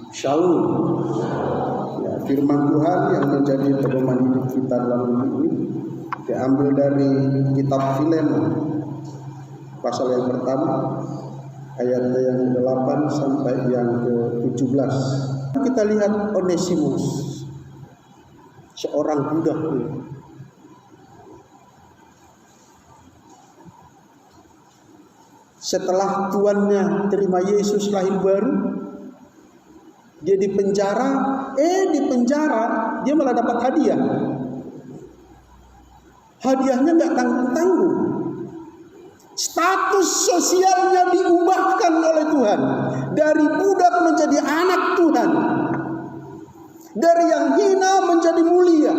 Shalom. Ya, firman Tuhan yang menjadi pedoman hidup kita dalam hidup ini diambil dari kitab Filemon pasal yang pertama ayat yang 8 sampai yang ke-17. Kita lihat Onesimus, seorang budak. Setelah tuannya terima Yesus lahir baru, dia di penjara dia malah dapat hadiah. Hadiahnya nggak tanggung-tanggung. Status sosialnya diubahkan oleh Tuhan. Dari budak menjadi anak Tuhan. Dari yang hina menjadi mulia.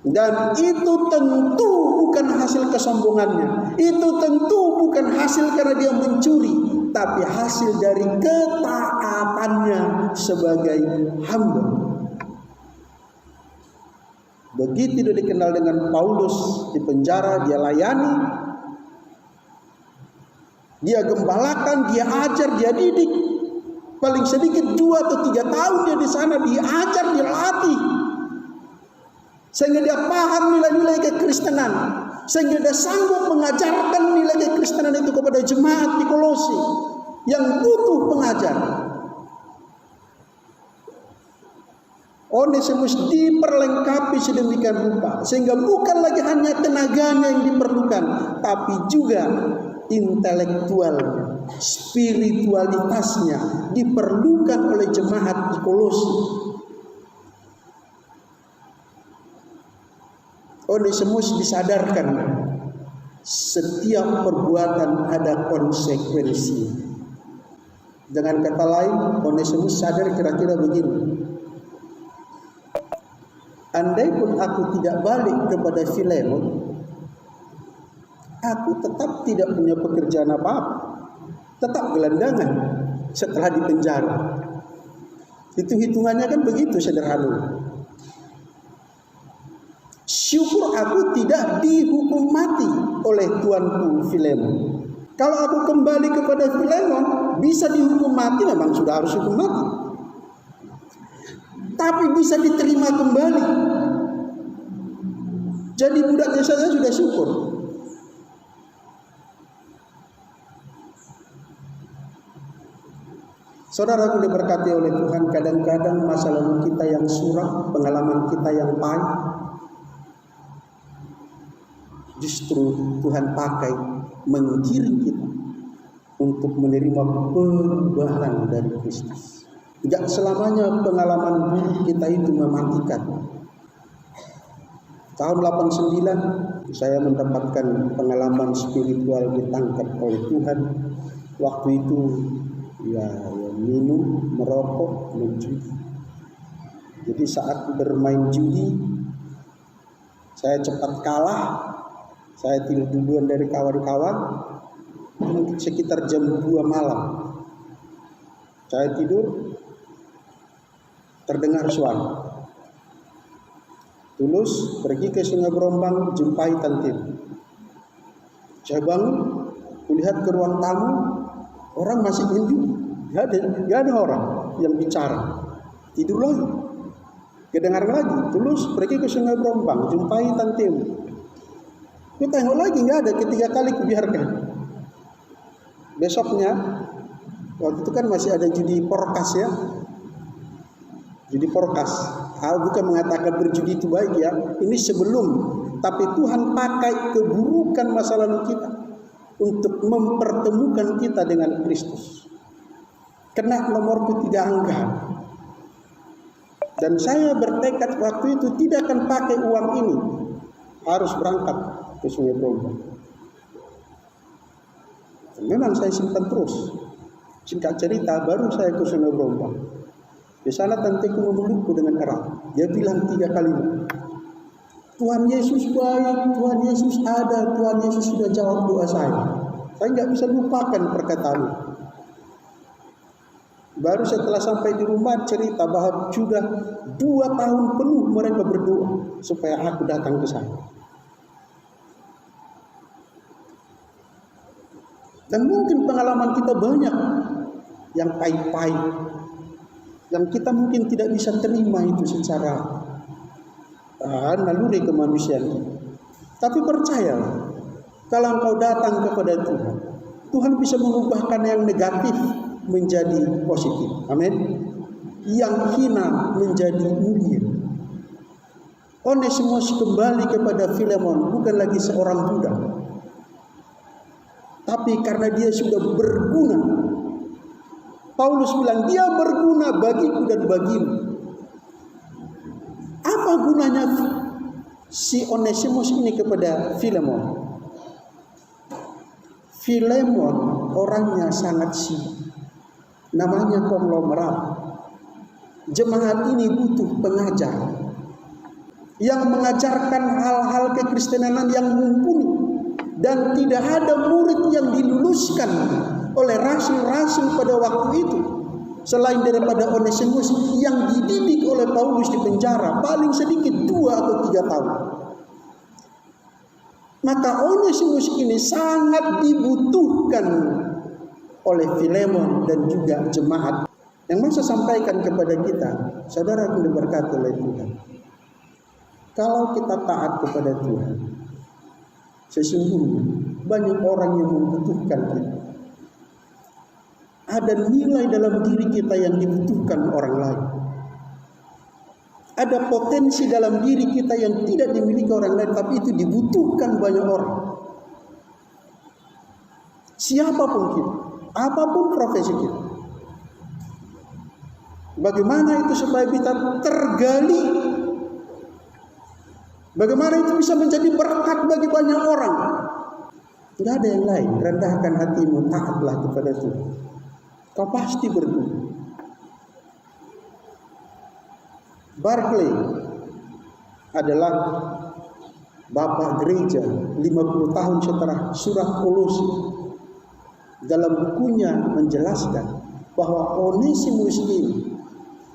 Dan itu tentu bukan hasil kesombongannya. Itu tentu bukan hasil karena dia mencuri. Tapi hasil dari ketaatannya sebagai hamba. Begitu dia dikenal dengan Paulus di penjara, dia layani, dia gembalakan, dia ajar, dia didik. Paling sedikit 2 atau 3 tahun dia di sana diajar, dilatih, sehingga dia paham nilai-nilai kekristenan, sehingga dia sanggup mengajarkan nilai kekristenan itu kepada jemaat di Kolose yang butuh pengajar. Onesimus diperlengkapi sedemikian rupa sehingga bukan lagi hanya tenaganya yang diperlukan, tapi juga intelektualnya, spiritualitasnya diperlukan oleh jemaat di Kolose. Onesimus disadarkan setiap perbuatan ada konsekuensi. Dengan kata lain, Onesimus sadar kira-kira begini. Andai pun aku tidak balik kepada Filemon, aku tetap tidak punya pekerjaan apa-apa, tetap gelandangan setelah dipenjara. Itu hitungannya kan begitu sederhana. Syukur aku tidak dihukum mati oleh tuanku Filemon. Kalau aku kembali kepada Filemon, bisa dihukum mati, memang sudah harus hukum mati. Tapi bisa diterima kembali. Jadi budaknya saja sudah syukur. Saudaraku diberkati oleh Tuhan, kadang-kadang masa lalu kita yang suram, pengalaman kita yang pahit, justru Tuhan pakai menggiring kita untuk menerima perubahan dari Kristus. Tidak selamanya pengalaman buruk kita itu mematikan. Tahun 89 saya mendapatkan pengalaman spiritual ditangkap oleh Tuhan. Waktu itu ya minum, merokok, menjudi. Jadi saat bermain judi saya cepat kalah. Saya tidur duluan dari kawan-kawan. Mungkin sekitar jam 2 malam. Saya tidur, terdengar suara. Tulus pergi ke Sungai Berombang, jumpai Tantim. Saya bangun, kulihat ke ruang tamu, orang masih menjudi. Gak ada orang yang bicara. Tidur lagi. Kedengar lagi, Tulus pergi ke Sungai Berombang, jumpai Tantim. Ku tengok lagi, gak ada. Ketiga kali kubiarkan. Besoknya, waktu itu kan masih ada judi porkas ya. Judi porkas. Bukan mengatakan berjudi itu baik ya. Ini sebelum. Tapi Tuhan pakai keburukan masa lalu kita untuk mempertemukan kita dengan Kristus. Kena nomorku 3 angka. Dan saya bertekad waktu itu tidak akan pakai uang ini. Harus berangkat ke Sungai Berombang. Memang saya simpan terus. Singkat cerita, baru saya ke Sungai Berombang. Di sana tanteku memelukku dengan erat. Dia bilang 3 kalimat. Tuhan Yesus baik, Tuhan Yesus ada, Tuhan Yesus sudah jawab doa saya. Saya nggak bisa lupakan perkataan. Baru setelah sampai di rumah cerita bahwa sudah 2 tahun penuh mereka berdoa supaya aku datang ke sana. Dan mungkin pengalaman kita banyak. yang pahit-pahit, yang kita mungkin tidak bisa terima itu secara naluri kemanusiaan. Tapi percayalah, kalau engkau datang kepada Tuhan, Tuhan bisa mengubahkan yang negatif menjadi positif. Amin. Yang hina menjadi mulia. Onesimus kembali kepada Filemon bukan lagi seorang budak, tapi karena dia sudah berguna. Paulus bilang dia berguna bagiku dan bagimu. Apa gunanya si Onesimus ini kepada Filemon? Filemon orangnya sangat sibuk, namanya konglomerat. Jemaat ini butuh pengajar yang mengajarkan hal-hal kekristenan yang mumpuni, dan tidak ada murid yang diluluskan oleh rasul-rasul pada waktu itu selain daripada Onesimus yang dididik oleh Paulus di penjara paling sedikit 2 atau 3 tahun. Maka Onesimus ini sangat dibutuhkan oleh Filemon dan juga jemaat. Yang mau saya sampaikan kepada kita, saudara yang diberkati oleh Tuhan, kalau kita taat kepada Tuhan, sesungguhnya banyak orang yang membutuhkan kita. Ada nilai dalam diri kita yang dibutuhkan orang lain. Ada potensi dalam diri kita yang tidak dimiliki orang lain, tapi itu dibutuhkan banyak orang. Siapapun kita, apapun profesi kita. Bagaimana itu supaya kita tergali? Bagaimana itu bisa menjadi berkat bagi banyak orang? Tidak ada yang lain. Rendahkan hatimu, taatlah kepada Tuhan. Kau pasti berguna. Barclay adalah bapak gereja 50 tahun setelah surat Kolose. Dalam bukunya menjelaskan bahwa Onesimus ini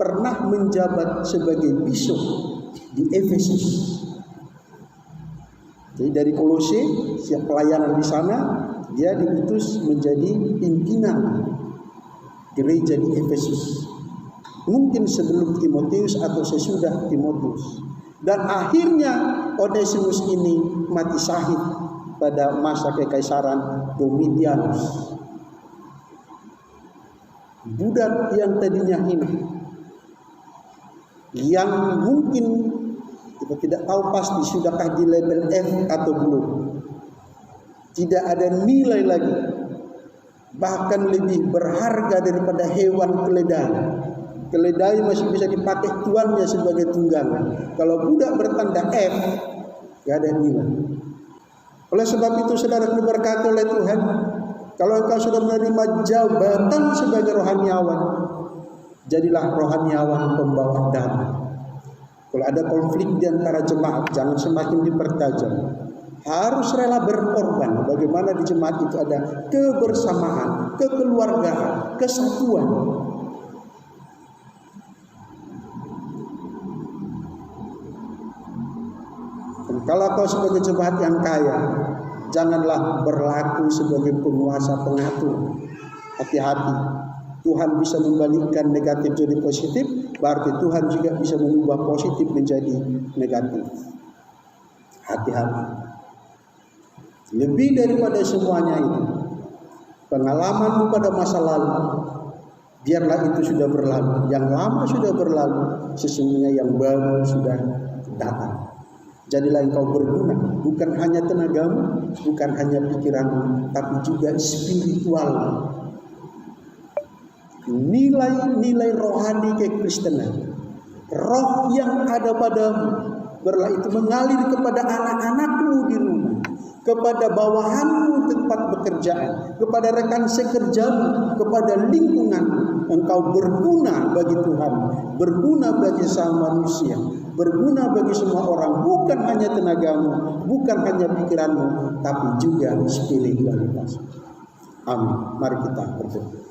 pernah menjabat sebagai bishop di Efesus. Jadi dari Kolose, siap pelayanan di sana, dia diutus menjadi pimpinan gereja di Efesus. Mungkin sebelum Timotius atau sesudah Timotius. Dan akhirnya Onesimus ini mati syahid pada masa kekaisaran Domitianus. Budak yang tadinya hina, yang mungkin kita tidak tahu pasti sudahkah di level F atau belum. Tidak ada nilai lagi, bahkan lebih berharga daripada hewan keledai. Keledai masih bisa dipakai tuannya sebagai tunggangan. Kalau budak bertanda F, tidak ada nilai. Oleh sebab itu, saudara diberkati oleh Tuhan, kalau engkau sudah menerima jabatan sebagai rohaniawan, jadilah rohaniawan pembawa damai. Kalau ada konflik di antara jemaat, jangan semakin dipertajam. Harus rela berkorban. Bagaimana di jemaat itu ada kebersamaan, kekeluargaan, kesatuan. Dan kalau kau sebagai jemaat yang kaya, janganlah berlaku sebagai penguasa pengatur. Hati-hati. Tuhan bisa membalikkan negatif jadi positif, berarti Tuhan juga bisa mengubah positif menjadi negatif. Hati-hati. Lebih daripada semuanya itu, pengalamanmu pada masa lalu, biarlah itu sudah berlalu. Yang lama sudah berlalu, sesungguhnya yang baru sudah datang. Jadilah engkau berguna, bukan hanya tenagamu, bukan hanya pikiranmu, tapi juga spiritual. Nilai-nilai rohani kekristenan, roh yang ada padamu, biarlah itu mengalir kepada anak-anakmu di rumah, kepada bawahanmu tempat bekerjaan, kepada rekan sekerjamu, kepada lingkungan. Engkau berguna bagi Tuhan, berguna bagi sama manusia, berguna bagi semua orang, bukan hanya tenagamu, bukan hanya pikiranmu, tapi juga spiritualitas. Amin. Mari kita berdoa.